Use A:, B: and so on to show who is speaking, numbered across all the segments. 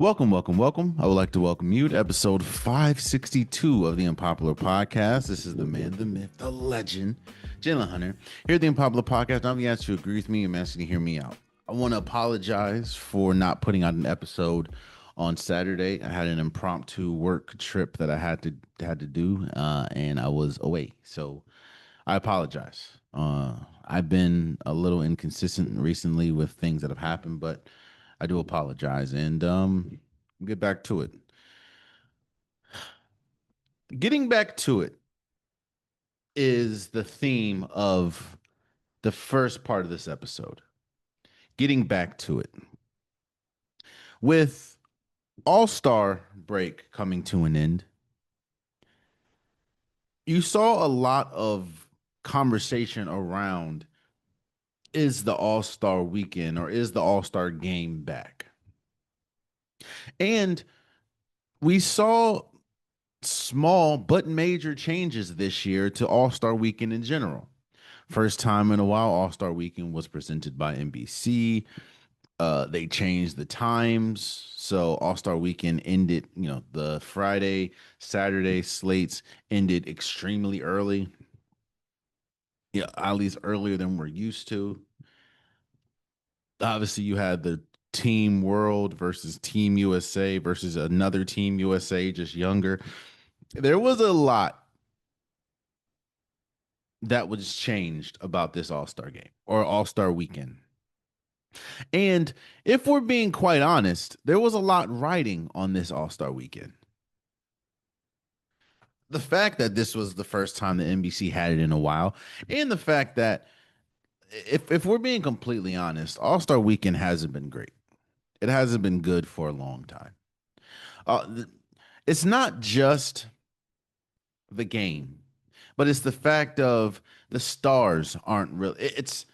A: Welcome, welcome, welcome. I would like to welcome you to episode 562 of the Unpopular Podcast. This is the man, the myth, the legend, Jalen Hunter. Here at the Unpopular Podcast, I'm going to ask you to agree with me. I'm asking you to hear me out. I want to apologize for not putting out an episode on Saturday. I had an impromptu work trip that I had to do, and I was away. So I apologize. I've been a little inconsistent recently with things that have happened, but I do apologize. And get back to it. Getting back to it is the theme of the first part of this episode. Getting back to it. With All-Star break coming to an end, you saw a lot of conversation around, is the All-Star weekend or is the All-Star game back? And we saw small but major changes this year to All-Star weekend in general. First time in a while, All-Star weekend was presented by NBC. They changed the times. So All-Star weekend ended, the Friday, Saturday slates ended extremely early. Yeah, at least earlier than we're used to. Obviously, you had the Team World versus Team USA versus another Team USA, just younger. There was a lot that was changed about this All-Star game or All-Star weekend. And if we're being quite honest, there was a lot riding on this All-Star weekend. The fact that this was the first time the NBC had it in a while, and the fact that if we're being completely honest, All-Star weekend hasn't been great. It hasn't been good for a long time. It's not just the game, but it's the fact of the stars aren't really it's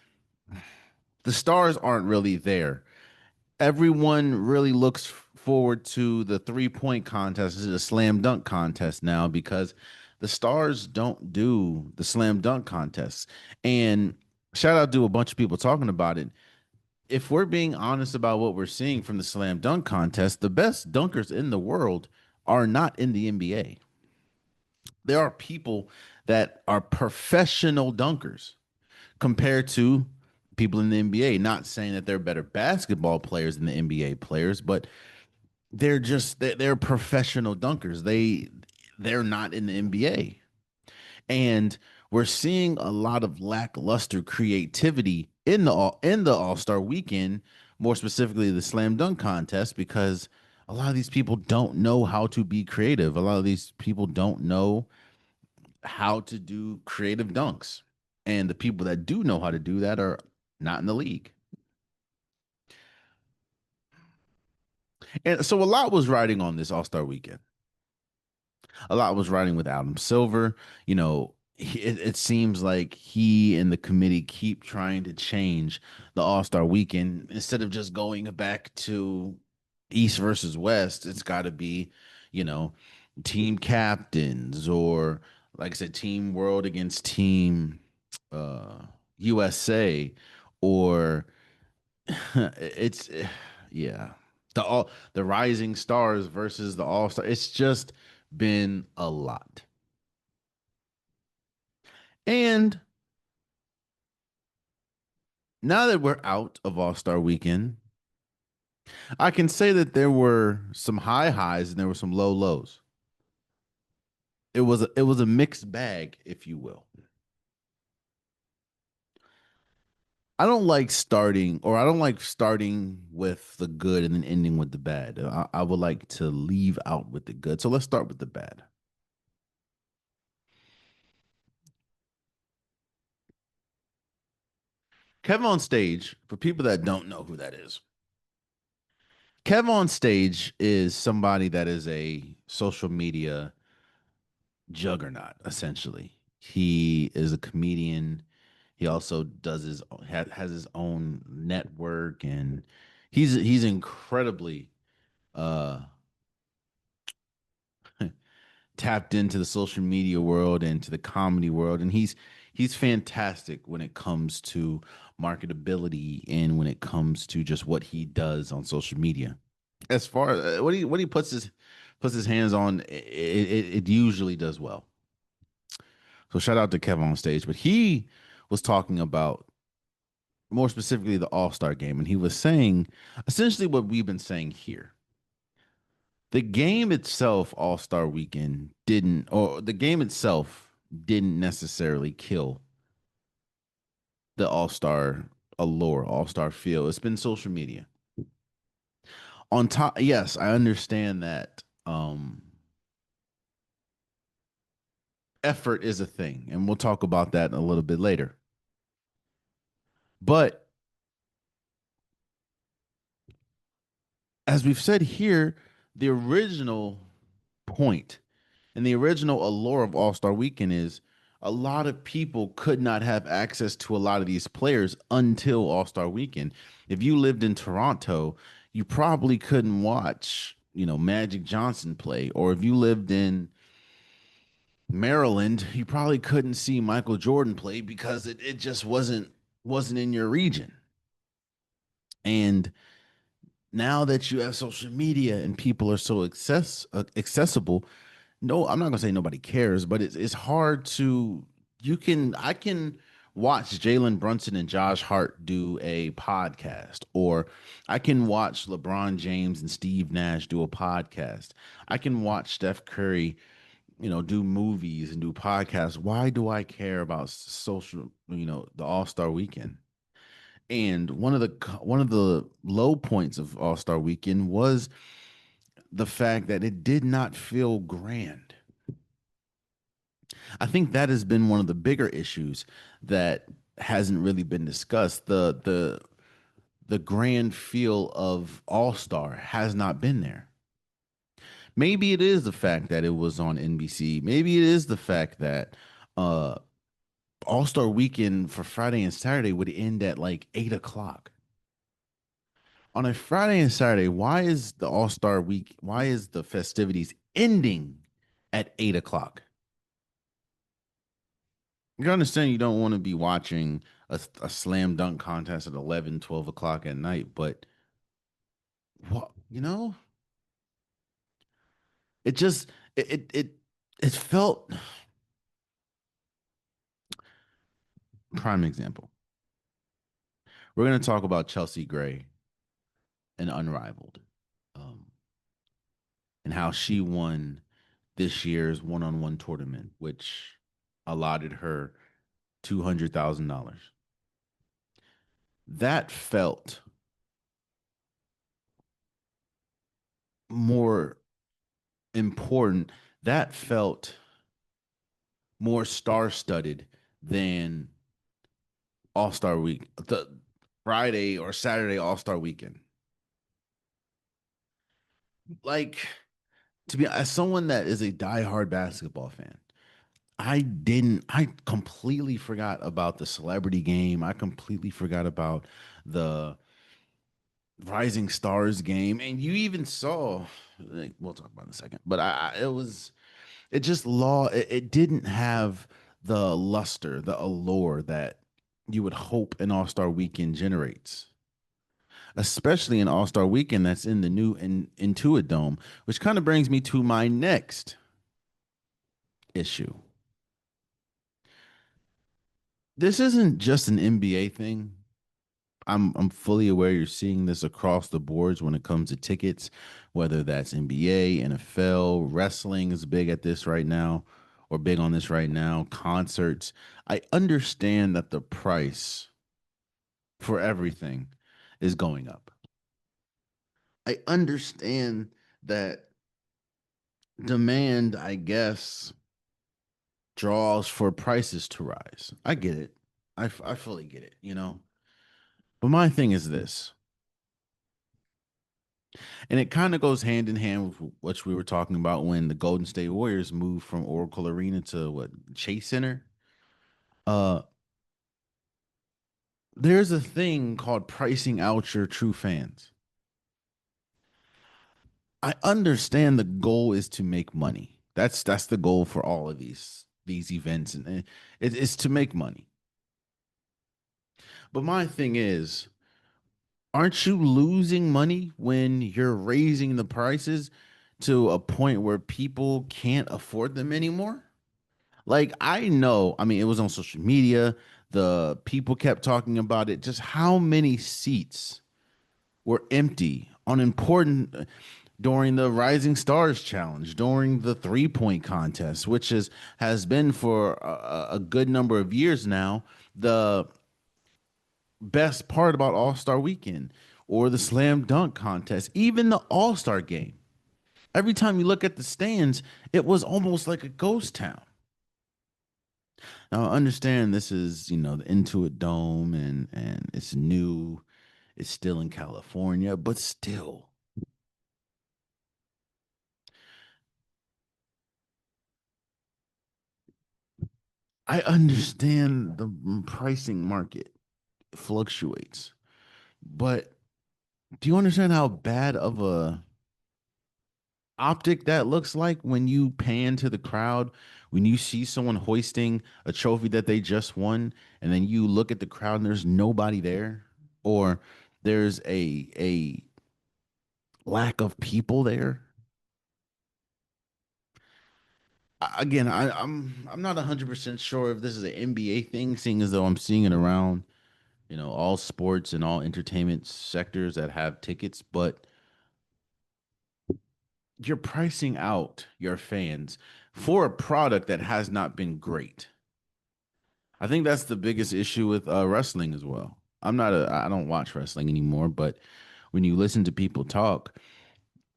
A: the stars aren't really there. Everyone really looks forward to the 3-point contest, the slam dunk contest now, because the stars don't do the slam dunk contests. And shout out to a bunch of people talking about it. If we're being honest about what we're seeing from the slam dunk contest, the best dunkers in the world are not in the NBA. There are people that are professional dunkers compared to people in the NBA. Not saying that they're better basketball players than the NBA players, but they're professional dunkers. They're not in the NBA. And we're seeing a lot of lackluster creativity in the All-Star weekend, more specifically the slam dunk contest, because a lot of these people don't know how to be creative. A lot of these people don't know how to do creative dunks. And the people that do know how to do that are not in the league. And so a lot was riding on this All-Star weekend. A lot was riding with Adam Silver. It seems like he and the committee keep trying to change the All-Star weekend instead of just going back to East versus West. It's got to be, you know, team captains, or like I said, Team World against Team uh, USA, or it's yeah, the Rising Stars versus the All Star. It's just been a lot. And now that we're out of All Star Weekend, I can say that there were some high highs and there were some low lows. It was a mixed bag, if you will. I don't like starting with the good and then ending with the bad. I would like to leave out with the good. So let's start with the bad. Kev on Stage, for people that don't know who that is, Kev on Stage is somebody that is a social media juggernaut, essentially. He is a comedian. He also has his own network, and he's incredibly uh tapped into the social media world and to the comedy world, and he's fantastic when it comes to marketability and when it comes to just what he does on social media. As far what he puts his hands on, it usually does well. So shout out to Kevin on stage, but he was talking about more specifically the All Star game, and he was saying essentially what we've been saying here. The game itself, All Star Weekend, didn't, or the game itself didn't necessarily kill the All Star allure, All Star feel. It's been social media. On top, yes, I understand that effort is a thing, and we'll talk about that a little bit later. But as we've said here, the original point and the original allure of All Star Weekend is a lot of people could not have access to a lot of these players until All Star Weekend. If you lived in Toronto, you probably couldn't watch, Magic Johnson play. Or if you lived in Maryland, you probably couldn't see Michael Jordan play because it just wasn't in your region. And now that you have social media and people are so accessible, no, I'm not gonna say nobody cares, but it's hard to I can watch Jalen Brunson and Josh Hart do a podcast, or I can watch LeBron James and Steve Nash do a podcast. I can watch Steph Curry, do movies and do podcasts. Why do I care about social, the All Star Weekend? And one of the low points of All Star Weekend was the fact that it did not feel grand. I think that has been one of the bigger issues that hasn't really been discussed. The grand feel of All Star has not been there. Maybe it is the fact that it was on NBC. Maybe it is the fact that uh All Star Weekend for Friday and Saturday would end at like 8 o'clock. On a Friday and Saturday, why is the All Star Week? Why is the festivities ending at 8 o'clock? You understand you don't want to be watching a slam dunk contest at 11, 12 o'clock at night, but what, it just, it felt prime example. We're going to talk about Chelsea Gray and Unrivaled, um, and how she won this year's one-on-one tournament, which allotted her $200,000. That felt more important. That felt more star-studded than All-Star Week, the Friday or Saturday All-Star Weekend. Like, to be as someone that is a diehard basketball fan, I completely forgot about the celebrity game. I completely forgot about the Rising Stars game. And you even saw, like, we'll talk about it in a second, but it just it didn't have the luster, the allure that you would hope an All Star Weekend generates, especially an All Star Weekend that's in the new Intuit Dome, which kind of brings me to my next issue. This isn't just an NBA thing. I'm fully aware you're seeing this across the boards when it comes to tickets, whether that's NBA, NFL, wrestling is big at this right now, or big on this right now, concerts. I understand that the price for everything is going up. I understand that demand, I guess, draws for prices to rise. I get it. I fully get it. But my thing is this, and it kind of goes hand in hand with what we were talking about when the Golden State Warriors moved from Oracle Arena to what, Chase Center. Uh, there's a thing called pricing out your true fans. I understand the goal is to make money. That's the goal for all of these events, and it's to make money. But my thing is, Aren't you losing money when you're raising the prices to a point where people can't afford them anymore? Like, I know, I mean, it was on social media. The people kept talking about it. Just how many seats were empty on important during the Rising Stars Challenge, during the 3-point contest, which has been for a good number of years now the best part about All Star Weekend, or the slam dunk contest, even the All Star game. Every time you look at the stands, it was almost like a ghost town. Now I understand this is, the Intuit Dome, and it's new, it's still in California, but still, I understand the pricing market fluctuates, but do you understand how bad of a optic that looks like when you pan to the crowd, when you see someone hoisting a trophy that they just won, and then you look at the crowd and there's nobody there, or there's a lack of people there? Again, I'm not 100% sure if this is an NBA thing, seeing as though I'm seeing it around, all sports and all entertainment sectors that have tickets, but you're pricing out your fans for a product that has not been great. I think that's the biggest issue with wrestling as well. I don't watch wrestling anymore, but when you listen to people talk,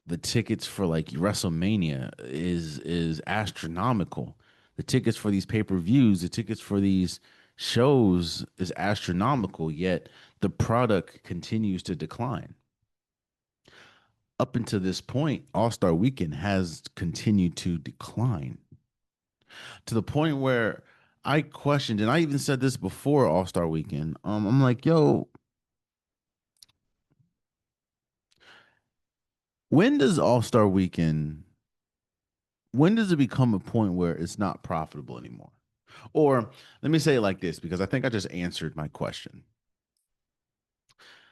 A: the tickets for like WrestleMania is astronomical. The tickets for these pay-per-views, the tickets for these shows is astronomical, yet the product continues to decline. Up until this point, All-Star Weekend has continued to decline to the point where I questioned, and I even said this before All-Star Weekend. I'm like, yo, when does All-Star Weekend, when does it become a point where it's not profitable anymore? Or let me say it like this, because I think I just answered my question.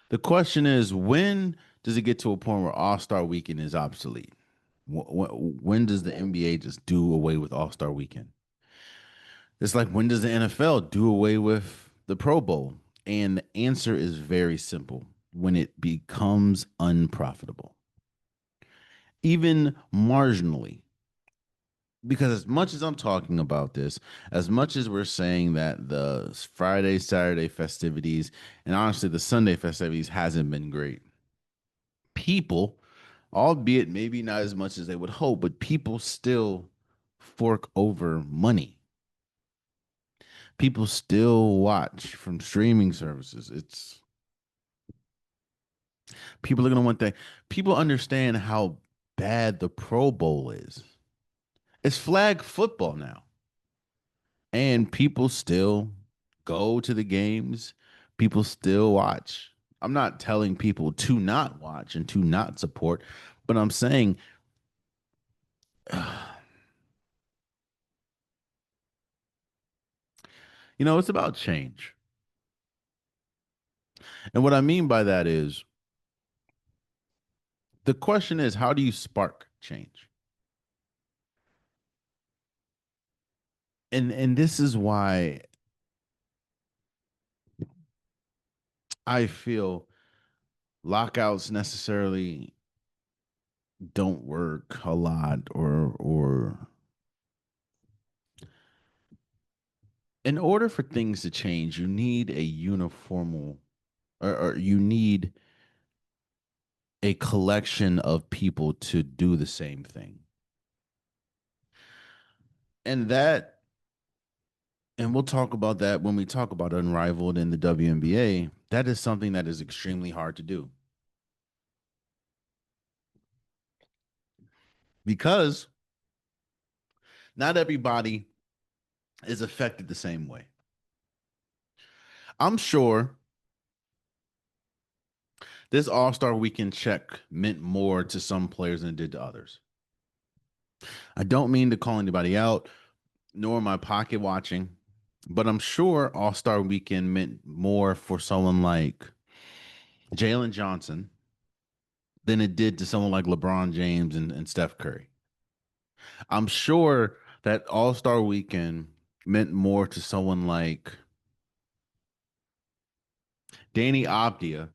A: The question is, when does it get to a point where All Star Weekend is obsolete? When does the NBA just do away with All Star Weekend? It's like, when does the NFL do away with the Pro Bowl? And the answer is very simple: when it becomes unprofitable, even marginally. Because as much as I'm talking about this, as much as we're saying that the Friday, Saturday festivities, and honestly the Sunday festivities hasn't been great, people, albeit maybe not as much as they would hope, but people still fork over money. People still watch from streaming services. It's People are gonna want that. People understand how bad the Pro Bowl is. It's flag football now. And people still go to the games. People still watch. I'm not telling people to not watch and to not support, but I'm saying it's about change. And what I mean by that is, the question is, how do you spark change? And this is why I feel lockouts necessarily don't work a lot, or in order for things to change, you need a uniformal, or you need a collection of people to do the same thing. And we'll talk about that when we talk about Unrivaled in the WNBA. That is something that is extremely hard to do, because not everybody is affected the same way. I'm sure this All-Star Weekend check meant more to some players than it did to others. I don't mean to call anybody out, nor am I pocket watching, but I'm sure All-Star Weekend meant more for someone like Jalen Johnson than it did to someone like LeBron James and Steph Curry. I'm sure that All Star Weekend meant more to someone like Danny Avdia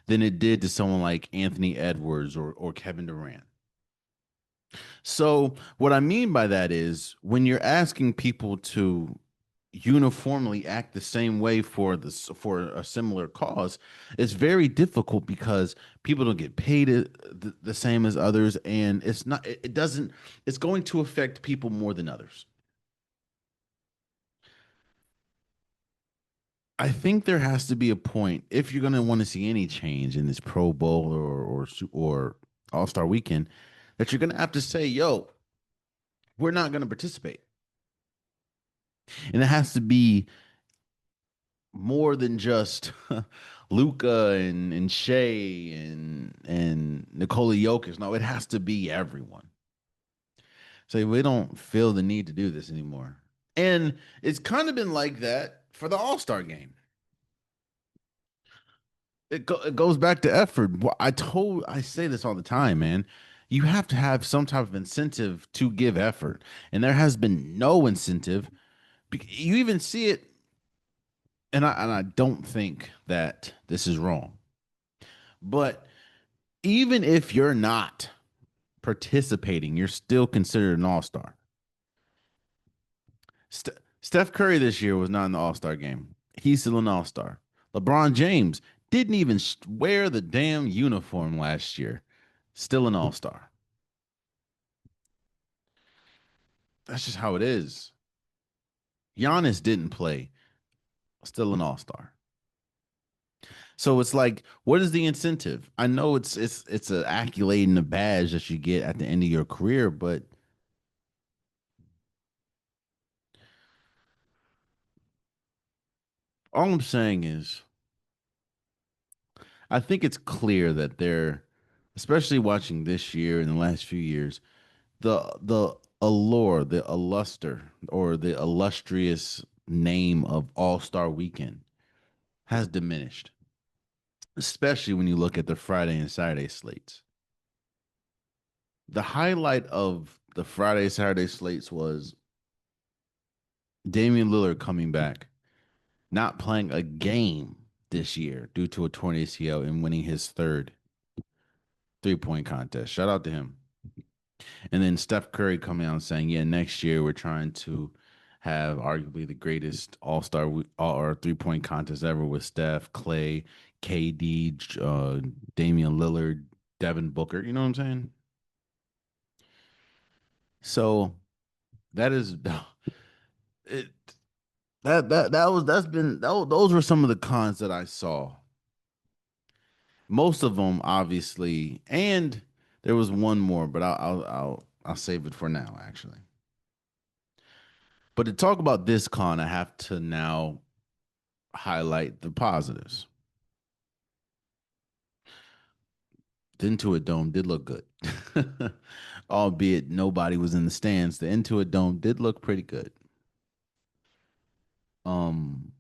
A: than it did to someone like Anthony Edwards or Kevin Durant. So, what I mean by that is when you're asking people to uniformly act the same way for for a similar cause, it's very difficult because people don't get paid the same as others, and it's not. It doesn't. It's going to affect people more than others. I think there has to be a point if you're going to want to see any change in this Pro Bowl or All Star Weekend that you're going to have to say, "Yo, we're not going to participate," and it has to be more than just Luca and Shea and Nikola Jokic. No, it has to be everyone. So we don't feel the need to do this anymore. And it's kind of been like that for the All Star game. It goes back to effort. I say this all the time, man. You have to have some type of incentive to give effort, and there has been no incentive. You even see it, and I don't think that this is wrong. But even if you're not participating, you're still considered an all star. Steph Curry this year was not in the All Star game. He's still an all star. LeBron James didn't even wear the damn uniform last year. Still an all star. That's just how it is. Giannis didn't play. Still an all star. So it's like, what is the incentive? I know it's an accolade and a badge that you get at the end of your career, but all I'm saying is I think it's clear that they're, especially watching this year and the last few years, the allure, the illuster, or the illustrious name of All Star Weekend has diminished, especially when you look at the Friday and Saturday slates. The highlight of the Friday Saturday slates was Damian Lillard coming back, not playing a game this year due to a torn ACL and winning his third 3-point contest. Shout out to him. And then Steph Curry coming out and saying, "Yeah, next year we're trying to have arguably the greatest All Star or 3-point contest ever with Steph, Clay, KD, Damian Lillard, Devin Booker." You know what I'm saying? So that is it. Those were some of the cons that I saw. Most of them, obviously, and there was one more, but I'll save it for now, actually. But to talk about this con, I have to now highlight the positives. The Intuit Dome did look good. Albeit nobody was in the stands. The Intuit Dome did look pretty good. Um,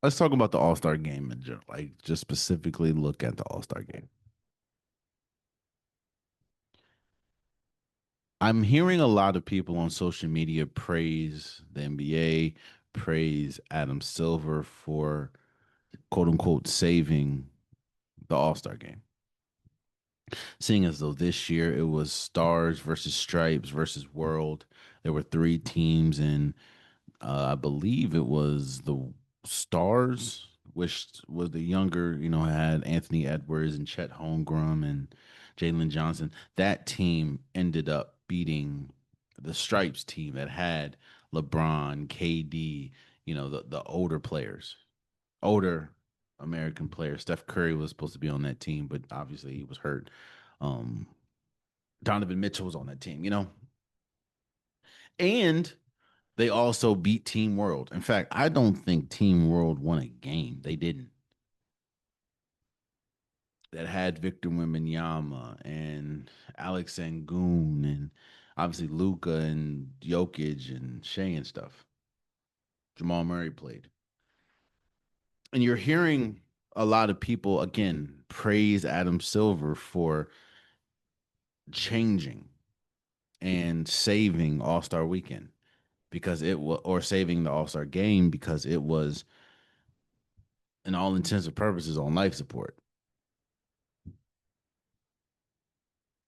A: let's talk about the All Star game in general. Like just specifically look at the All Star game. I'm hearing a lot of people on social media praise the NBA, praise Adam Silver for quote unquote saving the All Star game. Seeing as though this year it was Stars versus Stripes versus World. There were three teams, and I believe it was the Stars, which was the younger, had Anthony Edwards and Chet Holmgren and Jalen Johnson. That team ended up beating the Stripes team that had LeBron, KD, the older players, older American players. Steph Curry was supposed to be on that team, but obviously he was hurt. Um, Donovan Mitchell was on that team. And they also beat Team World. In fact, I don't think Team World won a game. They didn't. That had Victor Wembanyama and Alex Angoon and obviously Luca and Jokic and Shea and stuff. Jamal Murray played. And you're hearing a lot of people again praise Adam Silver for changing and saving All-Star weekend because it was, or saving the All-Star game because it was, in all intents and purposes, on life support.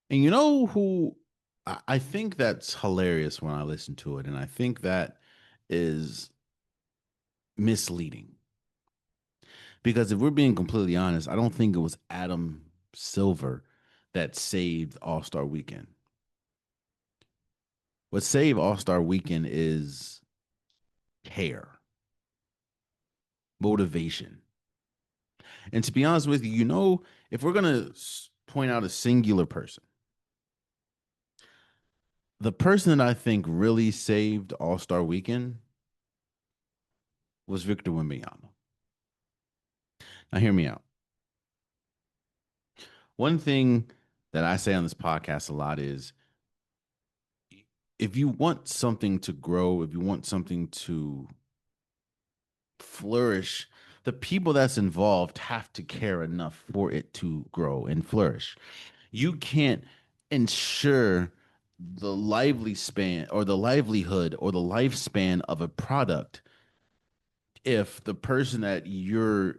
A: And you know who I think that's hilarious when I listen to it, and I think that is misleading because if we're being completely honest, I don't think it was Adam Silver that saved All Star Weekend. What saved All Star Weekend is care, motivation. And to be honest with you, if we're going to point out a singular person, the person that I think really saved All Star Weekend was Victor Wembanyama. Now, hear me out. One thing that I say on this podcast a lot is if you want something to grow, if you want something to flourish, the people that's involved have to care enough for it to grow and flourish. You can't ensure the lively span or the livelihood or the lifespan of a product if the person that you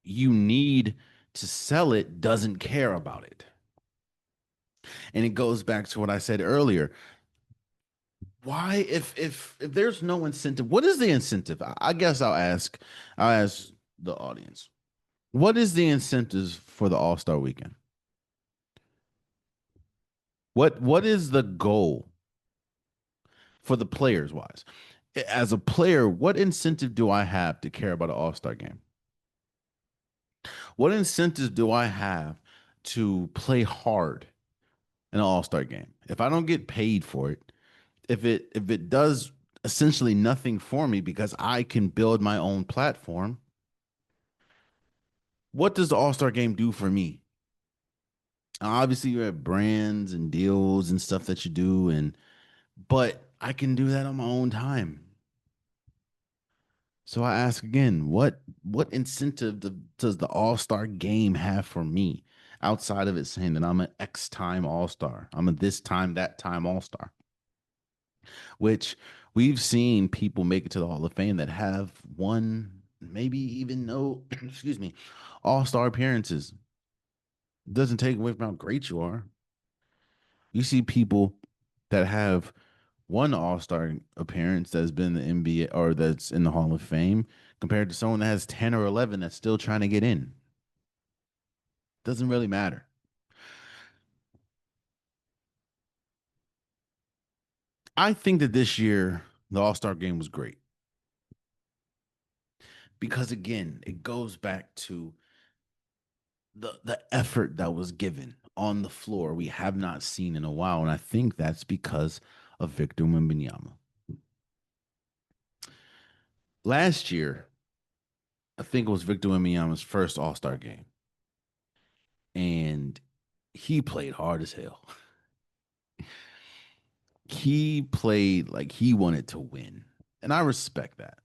A: need to sell it doesn't care about it. And it goes back to what I said earlier. Why, if there's no incentive, what is the incentive? I guess I'll ask the audience. What is the incentives for the All-Star weekend? What is the goal for the players wise? As a player, what incentive do I have to care about an All-Star game? What incentives do I have to play hard in an All-Star game? If I don't get paid for it, if it does essentially nothing for me because I can build my own platform, what does the All-Star game do for me? Obviously, you have brands and deals and stuff that you do, and but I can do that on my own time. So I ask again, what incentive does the All-Star game have for me outside of it saying that I'm an X time All-Star? I'm a this time, that time All-Star, which we've seen people make it to the Hall of Fame that have one, maybe even no, excuse me, All-Star appearances. Doesn't take away from how great you are. You see people that have one All Star appearance that's been in the NBA or that's in the Hall of Fame compared to someone that has 10 or 11 that's still trying to get in. Doesn't really matter. I think that this year, the All Star game was great because, again, it goes back to the effort that was given on the floor we have not seen in a while. And I think that's because of Victor Wembanyama. Last year, I think it was Victor Wembanyama's first All Star game, and he played hard as hell. He played like he wanted to win, and I respect that.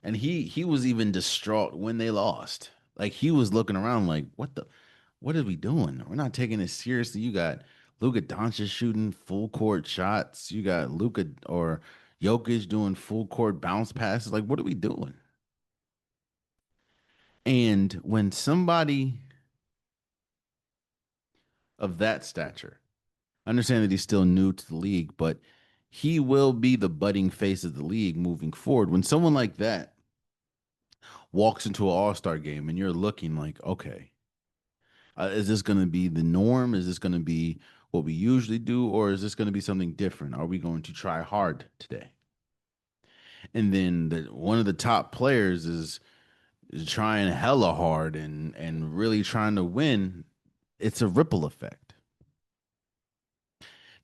A: And he was even distraught when they lost. Like he was looking around like, what are we doing? We're not taking this seriously. You got Luka Doncic shooting full court shots. You got Luka or Jokic doing full court bounce passes. Like, what are we doing? And when somebody of that stature, I understand that he's still new to the league, but he will be the budding face of the league moving forward. When someone like that walks into an all-star game and you're looking like, okay, is this going to be the norm? Is this going to be what we usually do? Or is this going to be something different? Are we going to try hard today? And then one of the top players is trying hella hard and really trying to win. It's a ripple effect.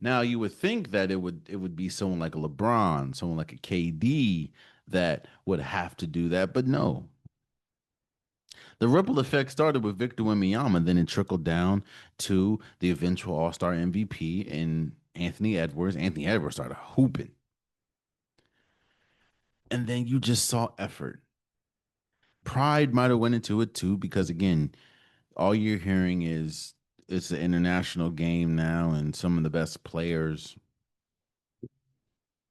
A: Now you would think that it would be someone like a LeBron, someone like a KD that would have to do that, but no. The ripple effect started with Victor Wembanyama, then it trickled down to the eventual All-Star MVP and Anthony Edwards. Anthony Edwards started hooping. And then you just saw effort. Pride might have went into it too, because again, all you're hearing is it's an international game now, and some of the best players,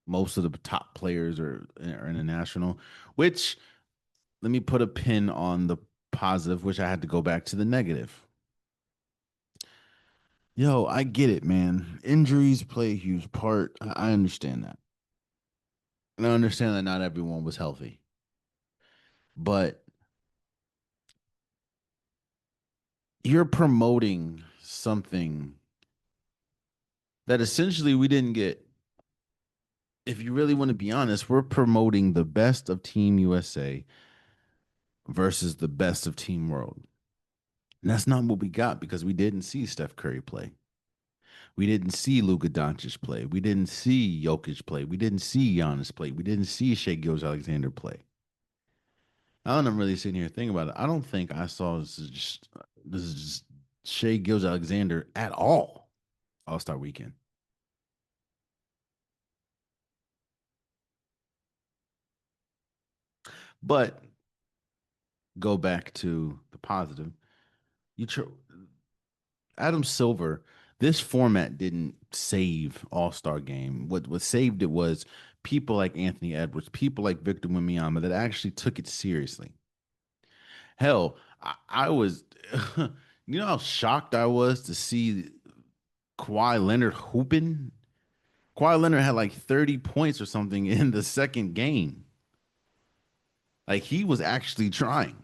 A: most of the top players are international. Which let me put a pin on the positive, which I had to go back to the negative. Yo, I get it, man. Injuries play a huge part. I understand that. And I understand that not everyone was healthy. But you're promoting something that essentially we didn't get. If you really want to be honest, we're promoting the best of Team USA versus the best of Team World. And that's not what we got because we didn't see Steph Curry play. We didn't see Luka Doncic play. We didn't see Jokic play. We didn't see Giannis play. We didn't see Shea Gilgeous-Alexander play. Now that I'm really sitting here thinking about it, I don't think I saw this is just Shea Gilgeous-Alexander at all All Star Weekend. But go back to the positive. You tr- Adam Silver. This format didn't save All Star Game. What saved it was people like Anthony Edwards, people like Victor Wembanyama that actually took it seriously. Hell, I was, you know how shocked I was to see Kawhi Leonard hooping. Kawhi Leonard had like 30 points or something in the second game. Like he was actually trying.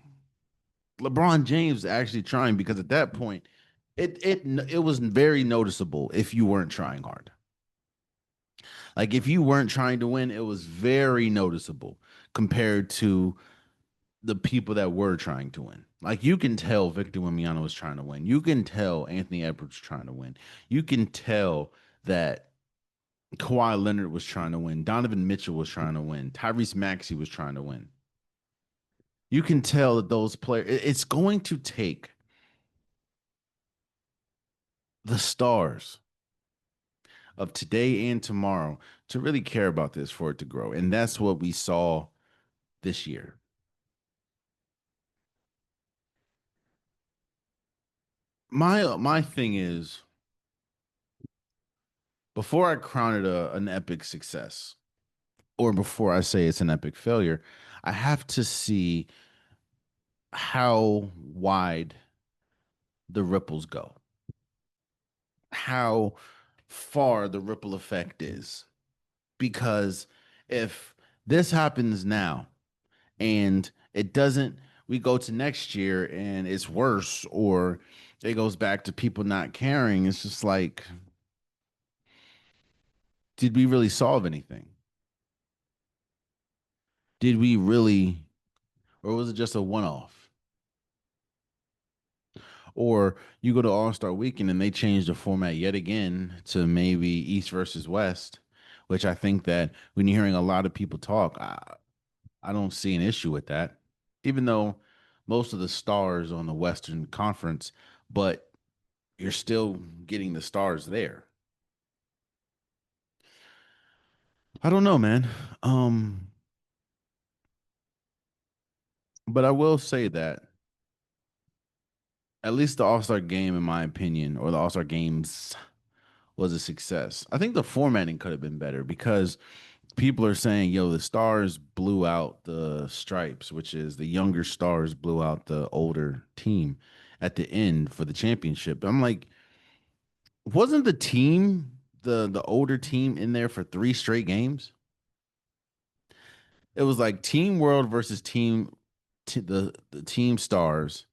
A: LeBron James was actually trying because at that point, it was very noticeable if you weren't trying hard. Like if you weren't trying to win, it was very noticeable compared to the people that were trying to win. Like you can tell Victor Wembanyama was trying to win. You can tell Anthony Edwards was trying to win. You can tell that Kawhi Leonard was trying to win. Donovan Mitchell was trying to win. Tyrese Maxey was trying to win. You can tell that those players. It's going to take the stars of today and tomorrow to really care about this for it to grow, and that's what we saw this year. My thing is before I crown it an epic success, or before I say it's an epic failure, I have to see how wide the ripples go, how far the ripple effect is. Because if this happens now and it doesn't, we go to next year and it's worse, or it goes back to people not caring, it's just like, did we really solve anything? Did we really, or was it just a one off? Or you go to All Star Weekend and they change the format yet again to maybe East versus West, which I think that when you're hearing a lot of people talk, I don't see an issue with that, even though most of the stars on the Western Conference, but you're still getting the stars there. I don't know, man. Um, but I will say that at least the All Star game, in my opinion, or the All Star games was a success. I think the formatting could have been better because people are saying, yo, the stars blew out the stripes, which is the younger stars blew out the older team at the end for the championship. I'm like, wasn't the team the older team in there for three straight games? It was like Team World versus the Team Stars,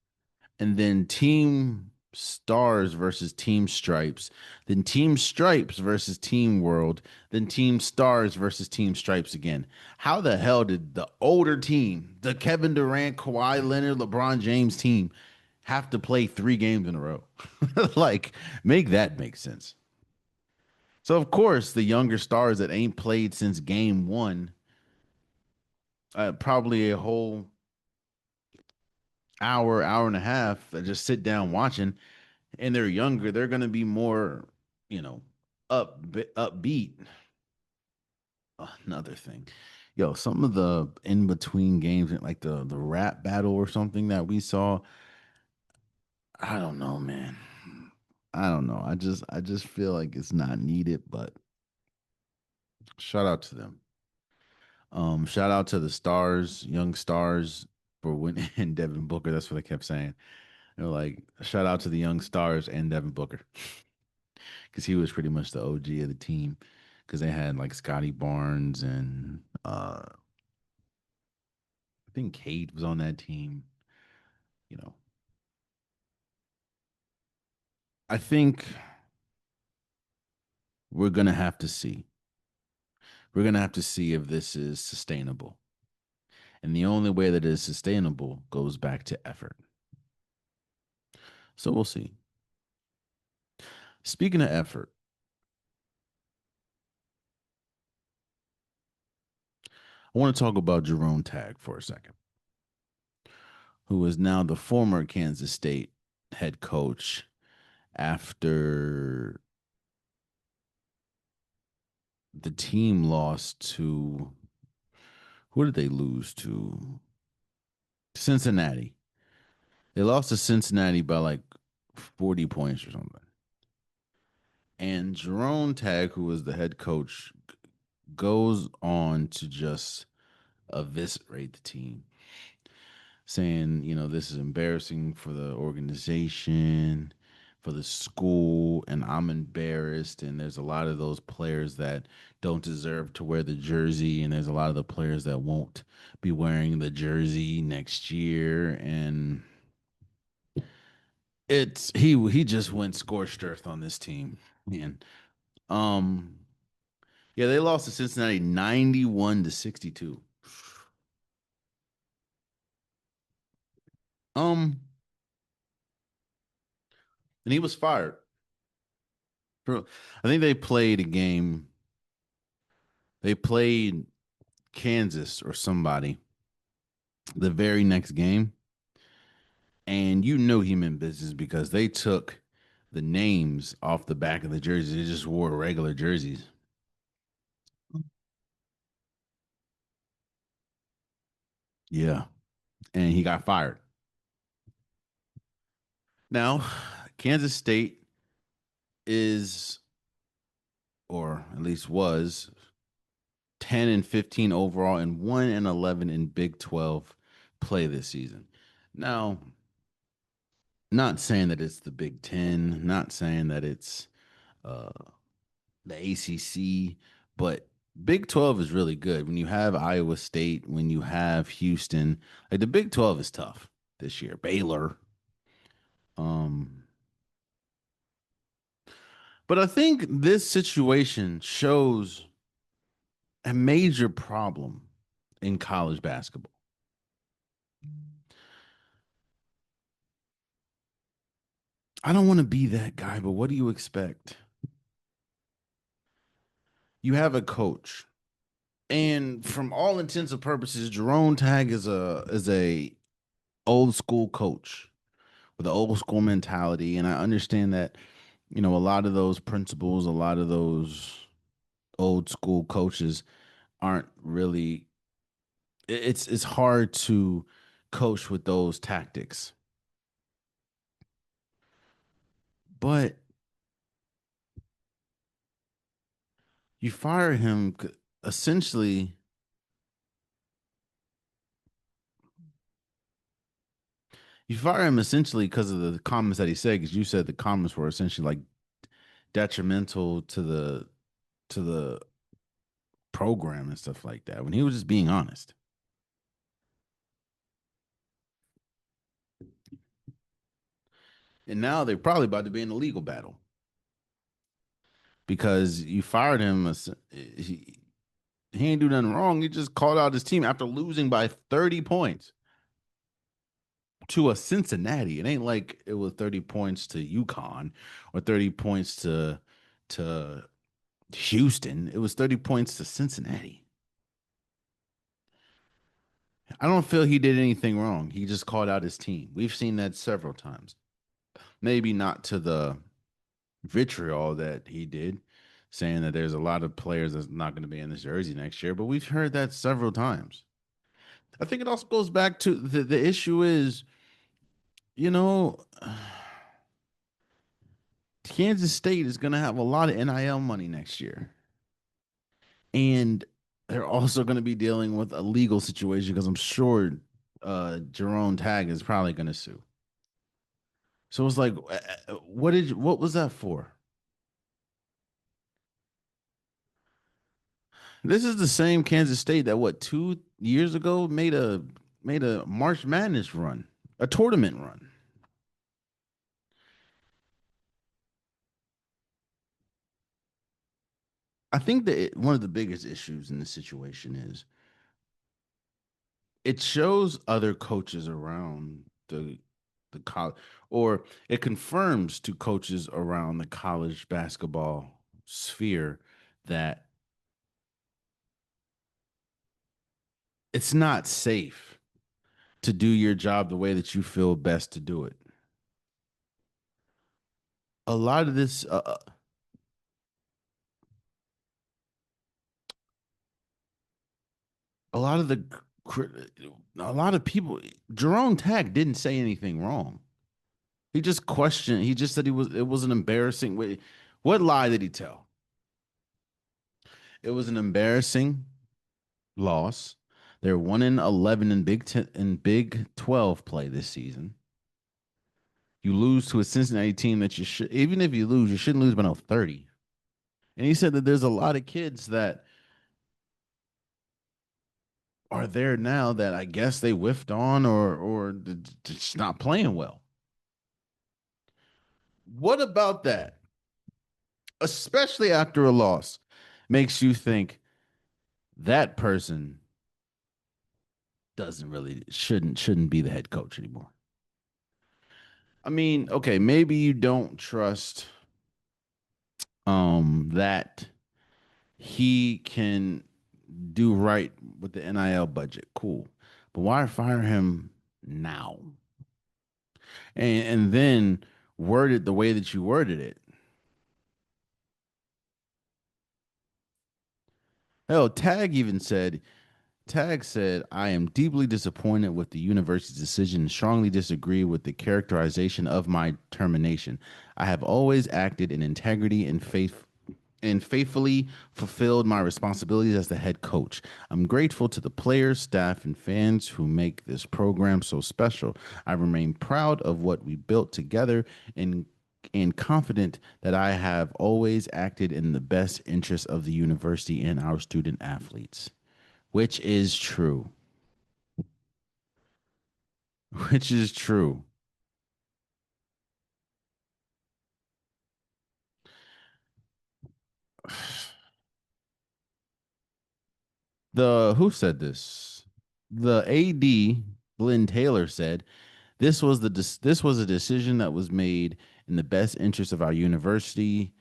A: and then Team Stars versus Team Stripes, then Team Stripes versus Team World, then Team Stars versus Team Stripes again. How the hell did the older team, the Kevin Durant, Kawhi Leonard, LeBron James team, have to play three games in a row? Like, make that make sense. So of course, the younger stars that ain't played since game one, probably a whole hour, hour and a half, that just sit down watching, and they're younger, they're gonna be more, you know, upbeat. Another thing. Yo, some of the in between games, like the rap battle or something that we saw, I don't know, man. I don't know. I just feel like it's not needed, but shout out to them. Shout out to the stars, young stars for winning and Devin Booker. That's what I kept saying. They're like, shout out to the young stars and Devin Booker because he was pretty much the OG of the team. Because they had like Scotty Barnes and I think Cade was on that team. You know, I think we're gonna have to see. We're gonna have to see if this is sustainable. And the only way that it is sustainable goes back to effort. So we'll see. Speaking of effort, I want to talk about Jerome Tag for a second, who is now the former Kansas State head coach after the team lost to, who did they lose to? Cincinnati. They lost to Cincinnati by like 40 points or something. And Jerome Tag, who was the head coach, goes on to just eviscerate the team, saying, this is embarrassing for the organization, for the school, and I'm embarrassed. And there's a lot of those players that don't deserve to wear the jersey, and there's a lot of the players that won't be wearing the jersey next year. And he just went scorched earth on this team. And um yeah, they lost to Cincinnati 91-62. Um, and he was fired. I think they played a game. They played Kansas or somebody the very next game, and you know he meant business because they took the names off the back of the jerseys. They just wore regular jerseys. Yeah, and he got fired. Now, Kansas State is, or at least was, 10-15 overall and 1-11 in Big 12 play this season. Now, not saying that it's the Big 10, not saying that it's uh, the ACC, but Big 12 is really good. When you have Iowa State, when you have Houston, like the Big 12 is tough this year. Baylor. Um, but I think this situation shows a major problem in college basketball. I don't want to be that guy, but what do you expect? You have a coach, and from all intents and purposes, Jerome Tag is a old school coach with an old school mentality, and I understand that a lot of those principles, a lot of those old school coaches aren't really. It's hard to coach with those tactics, but you fire him essentially. You fire him essentially because of the comments that he said. Because you said the comments were essentially like detrimental to the program and stuff like that. When he was just being honest, and now they're probably about to be in a legal battle because you fired him. He ain't do nothing wrong. He just called out his team after losing by 30 points to a Cincinnati. It ain't like it was 30 points to UConn or 30 points to Houston. It was 30 points to Cincinnati. I don't feel he did anything wrong. He just called out his team. We've seen that several times. Maybe not to the vitriol that he did, saying that there's a lot of players that's not going to be in this jersey next year, but we've heard that several times. I think it also goes back to the issue is, you know, Kansas State is going to have a lot of NIL money next year. And they're also going to be dealing with a legal situation because I'm sure Jerome Tag is probably going to sue. So it's like, what was that for? This is the same Kansas State that what 2 years ago made a March Madness run, a tournament run. I think that one of the biggest issues in this situation is it shows other coaches around the college, or it confirms to coaches around the college basketball sphere that it's not safe to do your job the way that you feel best to do it. A lot of this, a lot of the, a lot of people, Jerome Tag didn't say anything wrong. He just questioned. He just said it was an embarrassing. What lie did he tell? It was an embarrassing loss. They're 1-11 in Big 12 play this season. You lose to a Cincinnati team that you should, even if you lose, you shouldn't lose by no 30. And he said that there's a lot of kids that are there now that I guess they whiffed on or just not playing well. What about that? Especially after a loss, makes you think that person doesn't really shouldn't be the head coach anymore. I mean, okay, maybe you don't trust that he can do right with the NIL budget. Cool. But why fire him now? And then word it the way that you worded it. Hell, Tag said, I am deeply disappointed with the university's decision and strongly disagree with the characterization of my termination. I have always acted in integrity and faithfully fulfilled my responsibilities as the head coach. I'm grateful to the players, staff, and fans who make this program so special. I remain proud of what we built together and confident that I have always acted in the best interest of the university and our student athletes, which is true. Which is true. The who said this? The AD Glenn Taylor said this was a decision that was made in the best interest of our university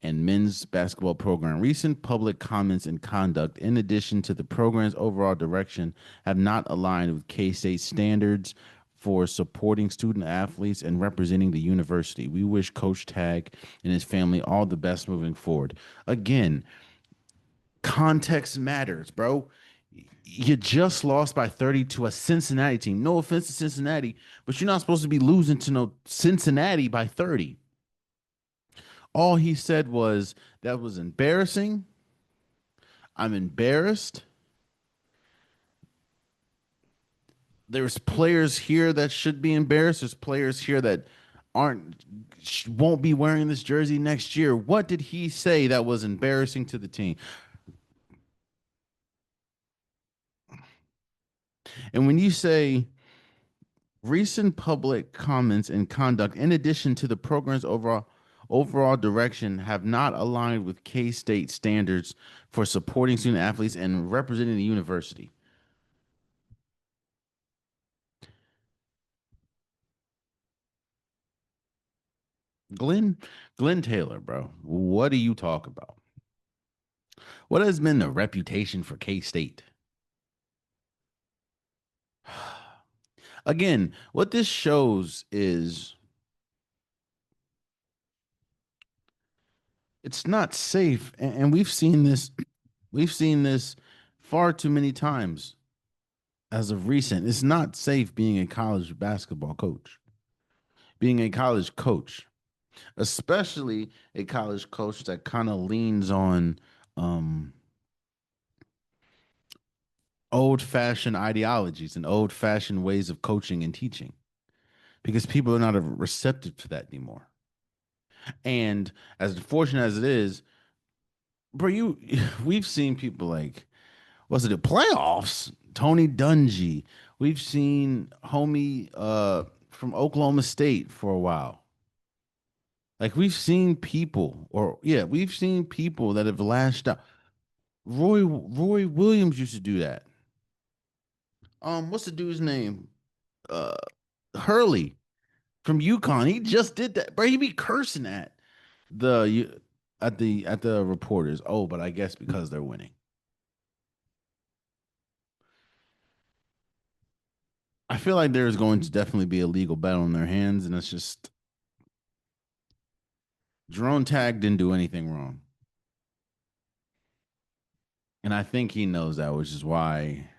A: and men's basketball program. Recent public comments and conduct, in addition to the program's overall direction, have not aligned with K State standards for supporting student athletes and representing the university. We wish Coach Tag and his family all the best moving forward. Again, context matters, bro. You just lost by 30 to a Cincinnati team. No offense to Cincinnati, but you're not supposed to be losing to no Cincinnati by 30. All he said was that was embarrassing. I'm embarrassed. There's players here that should be embarrassed. There's players here that aren't won't be wearing this jersey next year. What did he say that was embarrassing to the team? And when you say recent public comments and conduct, in addition to the program's overall direction, have not aligned with K State standards for supporting student athletes and representing the university. Glenn Glenn Taylor, bro, what do you talk about? What has been the reputation for K State? Again, what this shows is It's not safe, and we've seen this. We've seen this far too many times as of recent. It's not safe being a college basketball coach, being a college coach, especially a college coach that kind of leans on um, old fashioned ideologies and old fashioned ways of coaching and teaching because people are not receptive to that anymore. And as unfortunate as it is, bro, we've seen people like, was it the playoffs? Tony Dungy. We've seen homie from Oklahoma State for a while. Like we've seen people, or yeah, we've seen people that have lashed out. Roy Williams used to do that. What's the dude's name? Uh, Hurley from UConn. He just did that, bro. He be cursing the at the reporters. Oh, but I guess because they're winning. I feel like there's going to definitely be a legal battle in their hands, and it's just Jerome Tag didn't do anything wrong, and I think he knows that, which is why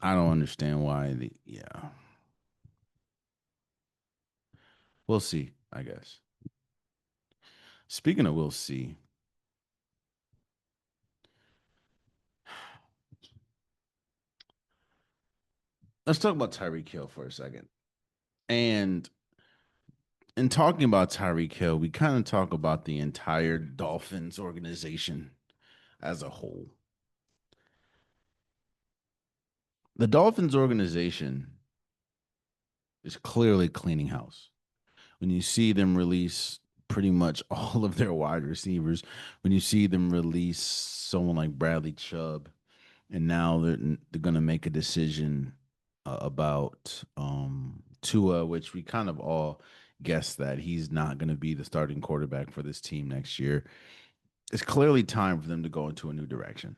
A: I don't understand why the yeah. We'll see, I guess. Speaking of we'll see, let's talk about Tyreek Hill for a second. And in talking about Tyreek Hill, we kind of talk about the entire Dolphins organization as a whole. The Dolphins organization is clearly cleaning house. When you see them release pretty much all of their wide receivers, when you see them release someone like Bradley Chubb, and now they're going to make a decision about Tua, which we kind of all guessed that he's not going to be the starting quarterback for this team next year. It's clearly time for them to go into a new direction.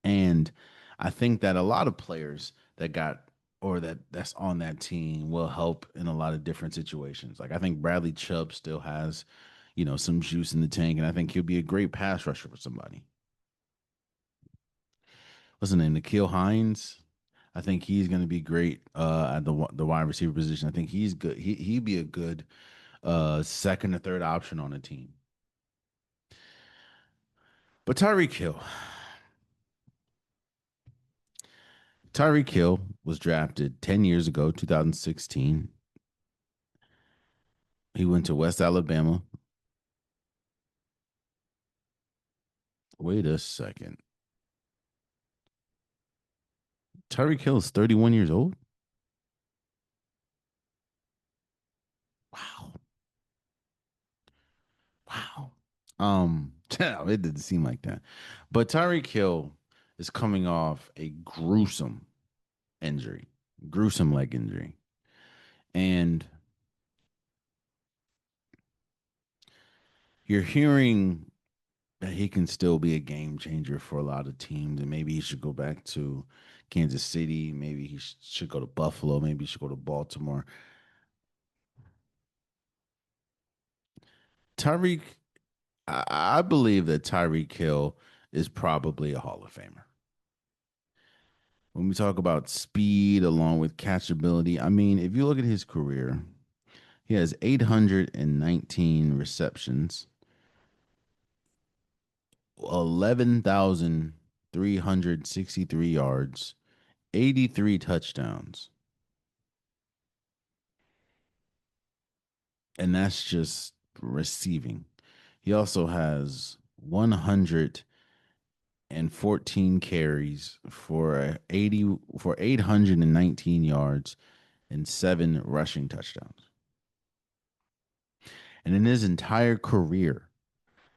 A: And I think that a lot of players that got or that's on that team will help in a lot of different situations. Like I think Bradley Chubb still has, some juice in the tank, and I think he'll be a great pass rusher for somebody. What's his name? Nikhil Hines. I think he's going to be great at the wide receiver position. I think he's good. He'd be a good second or third option on a team. But Tyreek Hill was drafted 10 years ago, 2016. He went to West Alabama. Wait a second. Tyreek Hill is 31 years old? Wow. Wow. It didn't seem like that. But Tyreek Hill is coming off a gruesome injury, gruesome leg injury. And you're hearing that he can still be a game changer for a lot of teams, and maybe he should go back to Kansas City. Maybe he should go to Buffalo. Maybe he should go to Baltimore. Tyreek, I believe that Tyreek Hill is probably a Hall of Famer. When we talk about speed along with catchability, I mean, if you look at his career, he has 819 receptions, 11,363 yards, 83 touchdowns. And that's just receiving. He also has 114 carries for 819 yards and 7 rushing touchdowns. And in his entire career,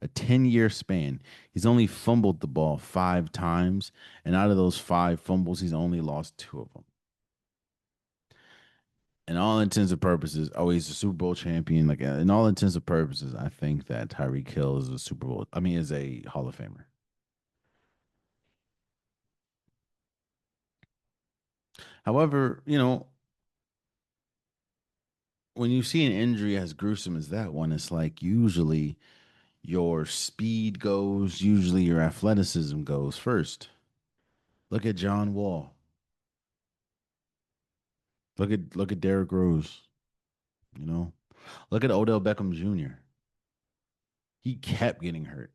A: a 10-year span, he's only fumbled the ball 5 times, and out of those 5 fumbles, he's only lost 2 of them. In all intents and purposes, oh, he's a Super Bowl champion. Like in all intents and purposes, I think that Tyreek Hill is a Super Bowl. I mean, is a Hall of Famer. However, when you see an injury as gruesome as that one, it's like usually your speed goes, usually your athleticism goes first. Look at John Wall. Look at Derrick Rose. You know, look at Odell Beckham Jr. He kept getting hurt.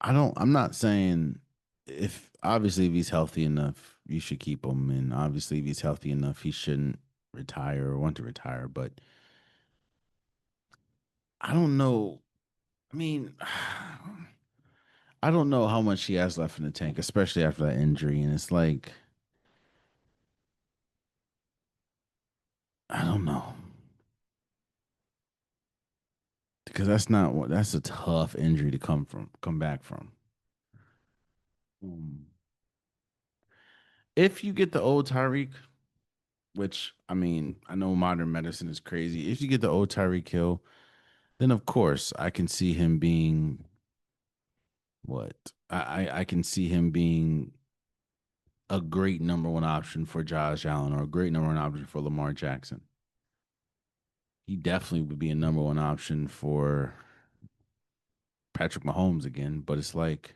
A: I'm not saying if obviously if he's healthy enough, you should keep him, and obviously if he's healthy enough, he shouldn't retire or want to retire. But I don't know. I mean, I don't know how much he has left in the tank, especially after that injury. And it's like, I don't know. Because that's not what that's a tough injury to come back from. Um, if you get the old Tyreek, which I mean, I know modern medicine is crazy. If you get the old Tyreek Hill, then of course I can see him being what I can see him being a great number one option for Josh Allen or a great number one option for Lamar Jackson. He definitely would be a number one option for Patrick Mahomes again, but it's like,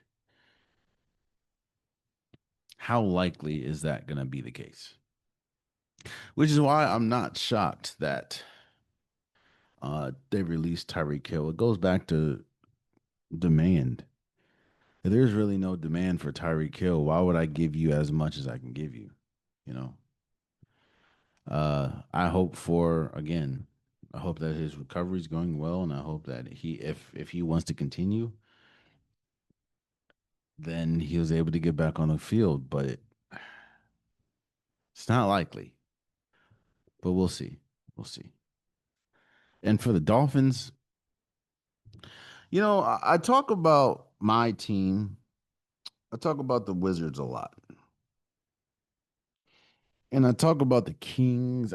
A: how likely is that going to be the case? Which is why I'm not shocked that they released Tyreek Hill. It goes back to demand. If there's really no demand for Tyreek Hill, why would I give you as much as I can give you? You know, I hope for again. I hope that his recovery is going well, and I hope that if he wants to continue, then he was able to get back on the field. But it's not likely. But we'll see. We'll see. And for the Dolphins, I talk about my team. I talk about the Wizards a lot, and I talk about the Kings,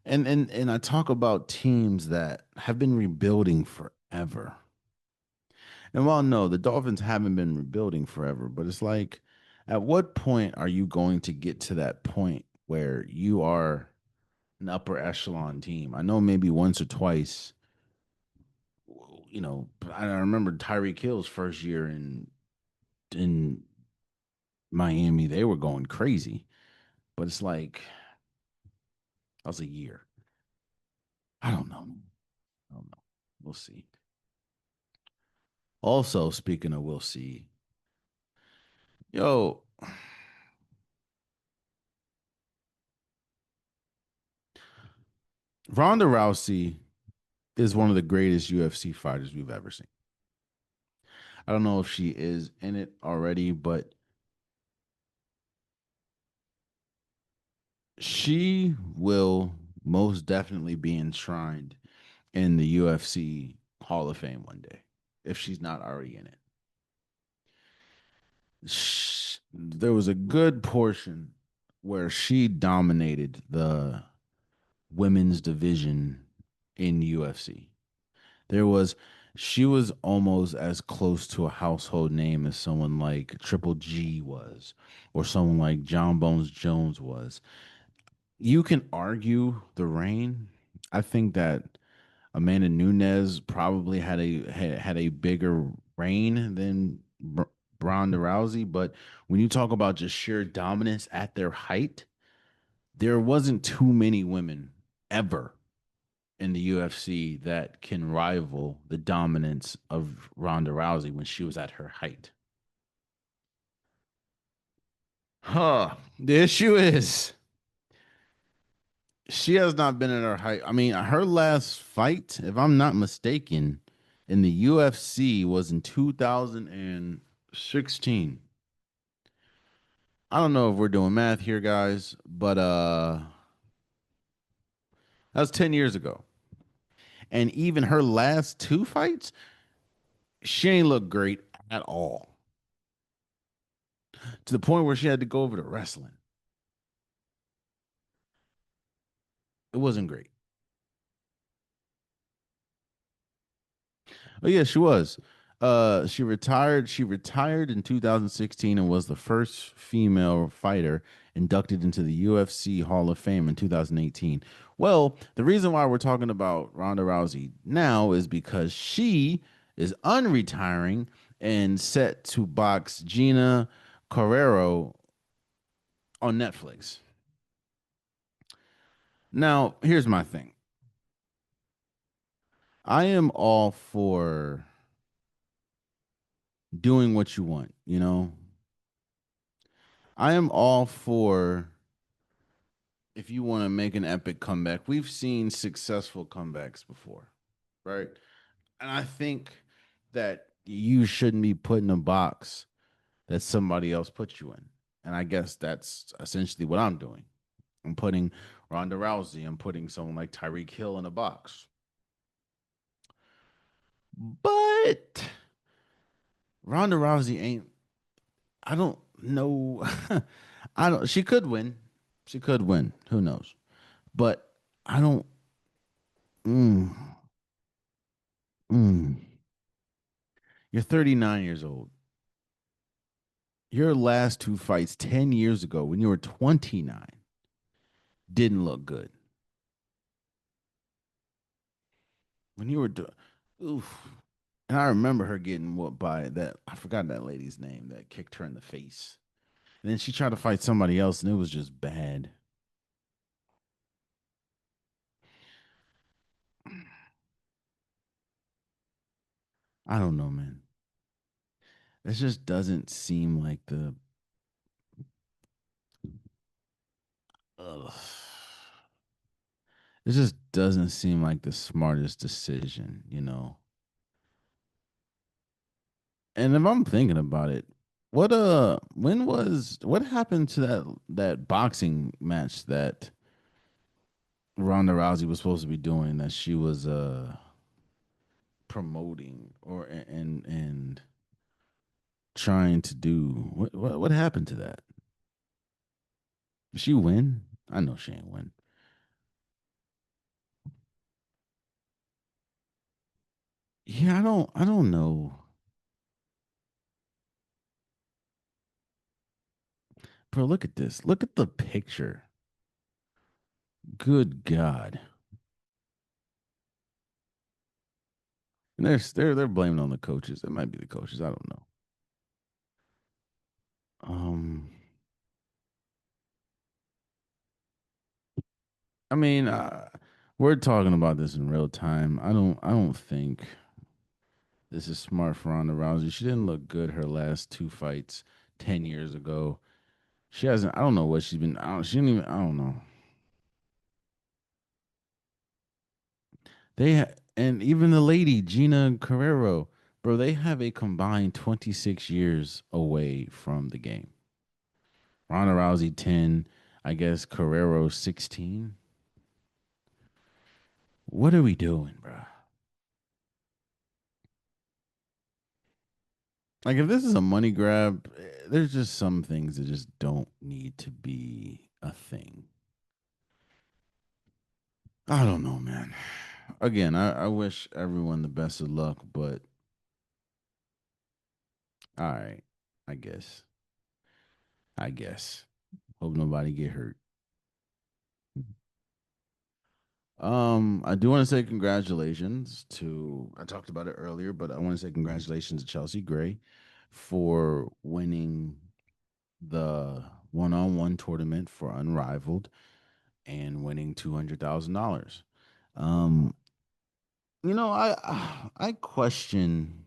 A: and I talk about teams that have been rebuilding forever. And while no, the Dolphins haven't been rebuilding forever, but it's like, at what point are you going to get to that point where you are an upper echelon team? I know maybe once or twice. I remember Tyreek Hill's first year in Miami, they were going crazy. But it's like that was a year. I don't know. I don't know. We'll see. Also, speaking of we'll see, yo, Ronda Rousey is one of the greatest UFC fighters we've ever seen. I don't know if she is in it already, but she will most definitely be enshrined in the UFC Hall of Fame one day if she's not already in it. There was a good portion where she dominated the women's division in UFC. There was She was almost as close to a household name as someone like Triple G was, or someone like John Bones Jones was. You can argue the reign. I think that Amanda Nunes probably had a bigger reign than Ronda Rousey, but when you talk about just sheer dominance at their height, there wasn't too many women ever in the UFC that can rival the dominance of Ronda Rousey when she was at her height. Huh. The issue is she has not been at her height. I mean, her last fight, if I'm not mistaken, in the UFC was in 2016. I don't know if we're doing math here, guys, but that was 10 years ago. And even her last two fights, she ain't look great at all. To the point where she had to go over to wrestling. It wasn't great. Oh yeah, she was. She retired in 2016 and was the first female fighter inducted into the UFC Hall of Fame in 2018. Well, the reason why we're talking about Ronda Rousey now is because she is unretiring and set to box Gina Carrero on Netflix. Now, here's my thing. I am all for doing what you want, you know? I am all for if you want to make an epic comeback. We've seen successful comebacks before, right? And I think that you shouldn't be put in a box that somebody else put you in. And I guess that's essentially what I'm doing. I'm putting Ronda Rousey, I'm putting someone like Tyreek Hill in a box. But Ronda Rousey ain't, I don't know. I don't, she could win. She could win. Who knows? But I don't, mm, mm. You're 39 years old. Your last two fights 10 years ago when you were 29 didn't look good. When you were, oof. And I remember her getting whooped by that. I forgot that lady's name that kicked her in the face. And then she tried to fight somebody else and it was just bad. I don't know, man. It just doesn't seem like the. Ugh. It just doesn't seem like the smartest decision, you know? And if I'm thinking about it, what happened to that boxing match that Ronda Rousey was supposed to be doing that she was promoting or and trying to do? What happened to that? Did she win? I know she ain't win. Yeah, I don't know. Bro, look at this. Look at the picture. Good God. And they're blaming on the coaches. It might be the coaches. I don't know. Um, I mean, we're talking about this in real time. I don't think this is smart for Ronda Rousey. She didn't look good her last two fights 10 years ago. She hasn't. I don't know what she's been. She didn't even. I don't know. And even the lady Gina Carrero, bro. They have a combined 26 years away from the game. Ronda Rousey 10. I guess Carrero 16. What are we doing, bro? Like if this is a money grab, there's just some things that just don't need to be a thing. I don't know, man. Again, I wish everyone the best of luck, but all right, I guess. I guess. Hope nobody get hurt. I do want to say congratulations to I talked about it earlier, but I want to say congratulations to Chelsea Gray for winning the one-on-one tournament for Unrivaled and winning $200,000. Um, I question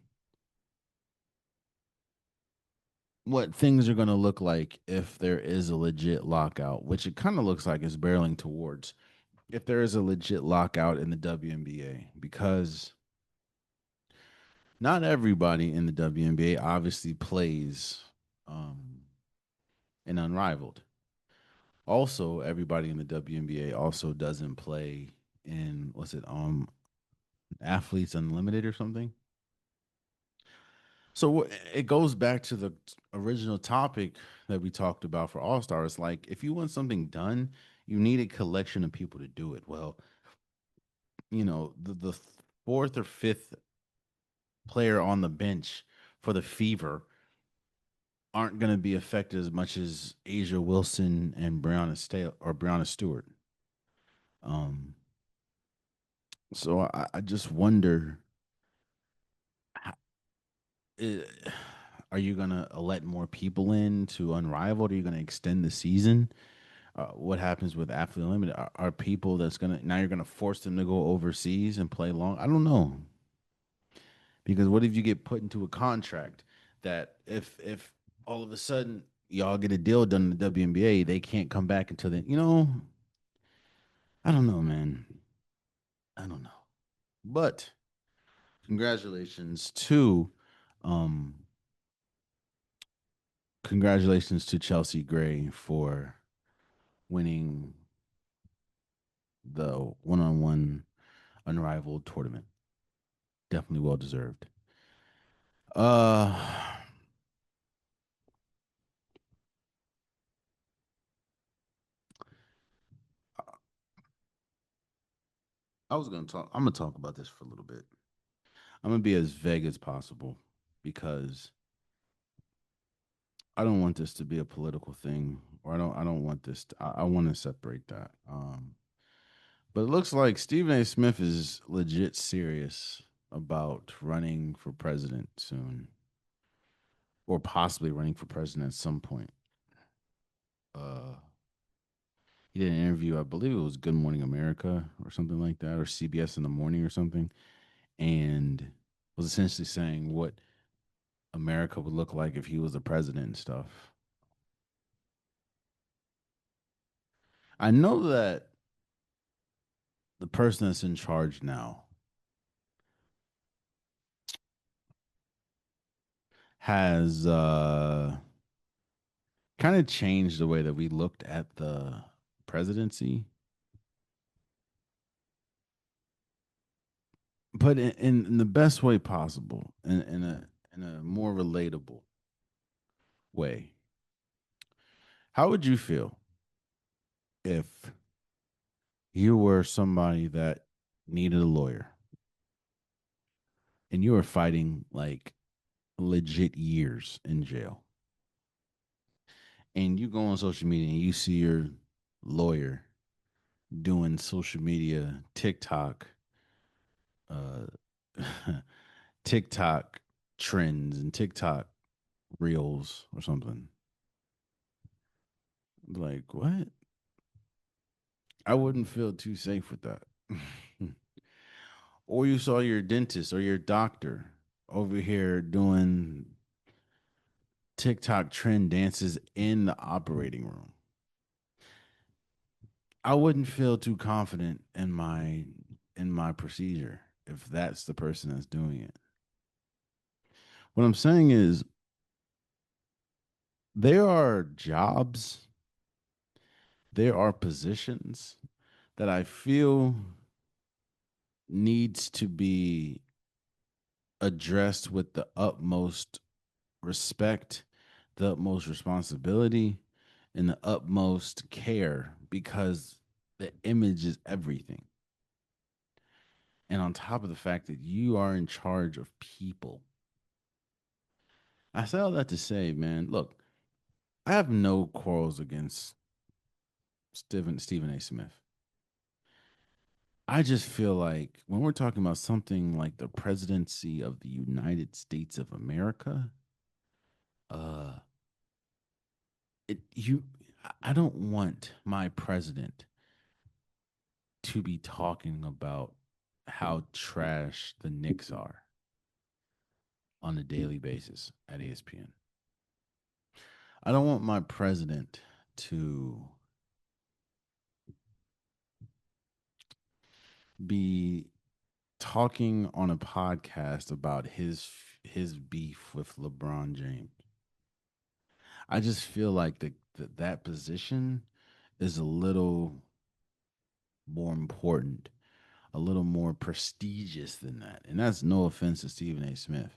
A: what things are going to look like if there is a legit lockout, which it kind of looks like it's barreling towards. If there is a legit lockout in the WNBA, because not everybody in the WNBA obviously plays um, in Unrivaled. Also, everybody in the WNBA also doesn't play in what's it Athletes Unlimited or something. So it goes back to the original topic that we talked about for All Stars. Like, if you want something done, you need a collection of people to do it. Well, the fourth or fifth. player on the bench for the Fever aren't going to be affected as much as Asia Wilson and Brianna Stewart. Um, so I just wonder, eh, are you going to let more people in to Unrivaled? Are you going to extend the season? What happens with Athlete Unlimited? Are people that's going to now you're going to force them to go overseas and play long? I don't know. Because what if you get put into a contract that if all of a sudden y'all get a deal done in the WNBA, they can't come back until then. I don't know, man. I don't know. But congratulations to um congratulations to Chelsea Gray for winning the one-on-one unrivaled tournament. Definitely well deserved. Uh I'm gonna talk about this for a little bit. I'm gonna be as vague as possible because I don't want this to be a political thing, or I don't want this. I want to separate that. But it looks like Stephen A. Smith is legit serious about running for president soon, or possibly running for president at some point. Uh, he did an interview, I believe it was Good Morning America or something like that, or CBS in the morning or something, and was essentially saying what America would look like if he was the president and stuff. I know that the person that's in charge now has kind of changed the way that we looked at the presidency, but in the best way possible, in a more relatable way. How would you feel if you were somebody that needed a lawyer and you were fighting like legit years in jail, and you go on social media and you see your lawyer doing social media uh, TikTok trends and TikTok reels or something. Like, what? I wouldn't feel too safe with that. Or you saw your dentist or your doctor over here doing TikTok trend dances in the operating room. I wouldn't feel too confident in my procedure if that's the person that's doing it. What I'm saying is there are jobs, there are positions that I feel needs to be addressed with the utmost respect, the utmost responsibility, and the utmost care because the image is everything. And on top of the fact that you are in charge of people. I say all that to say, man, look, I have no quarrels against Stephen A. Smith. I just feel like when we're talking about something like the presidency of the United States of America, uh, it you I don't want my president to be talking about how trash the Knicks are on a daily basis at ESPN. I don't want my president to be talking on a podcast about his beef with LeBron James. I just feel like that position is a little more important, a little more prestigious than that. And that's no offense to Stephen A. Smith.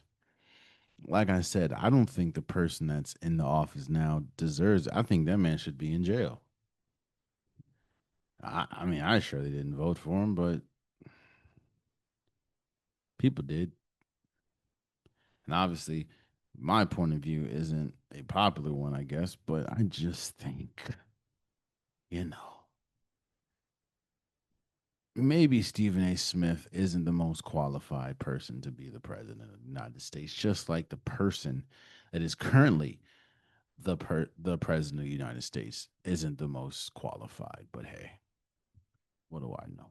A: Like I said, I don't think the person that's in the office now deserves it. I think that man should be in jail. I mean, I surely didn't vote for him, but people did. And obviously, my point of view isn't a popular one, I guess, but I just think, you know, maybe Stephen A. Smith isn't the most qualified person to be the president of the United States, just like the person that is currently the president of the United States isn't the most qualified. But hey, what do I know?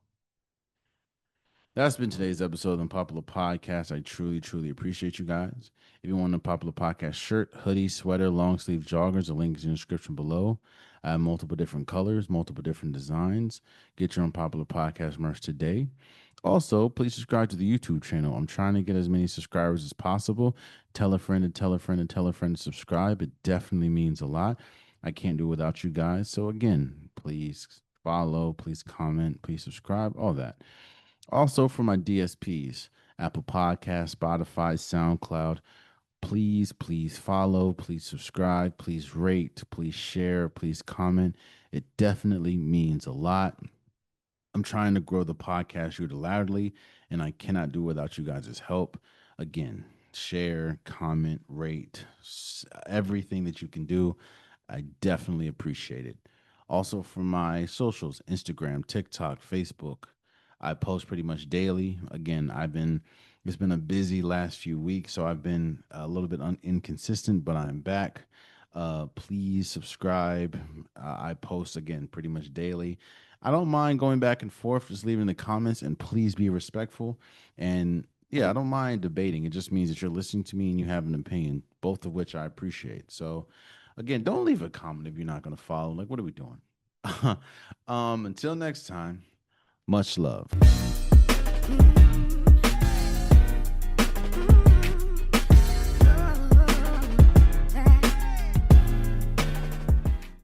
A: That's been today's episode of the Unpopular Podcast. I truly, truly appreciate you guys. If you want a Popular Podcast shirt, hoodie, sweater, long sleeve joggers, the link is in the description below. I have multiple different colors, multiple different designs. Get your Unpopular Podcast merch today. Also, please subscribe to the YouTube channel. I'm trying to get as many subscribers as possible. Tell a friend and tell a friend and tell a friend to subscribe. It definitely means a lot. I can't do it without you guys. So, again, please follow, please comment, please subscribe, all that. Also, for my DSPs, Apple Podcast, Spotify, SoundCloud, please, please follow, please subscribe, please rate, please share, please comment. It definitely means a lot. I'm trying to grow the podcast shooter loudly, and I cannot do without you guys' help. Again, share, comment, rate, everything that you can do. I definitely appreciate it. Also, for my socials, Instagram, TikTok, Facebook, I post pretty much daily. Again, it's been a busy last few weeks, so I've been a little bit inconsistent, but I'm back. Please subscribe. I post again pretty much daily. I don't mind going back and forth, just leaving the comments, and please be respectful. And yeah, I don't mind debating. It just means that you're listening to me and you have an opinion, both of which I appreciate. So, again, don't leave a comment if you're not going to follow. Like, what are we doing? Until next time, much love.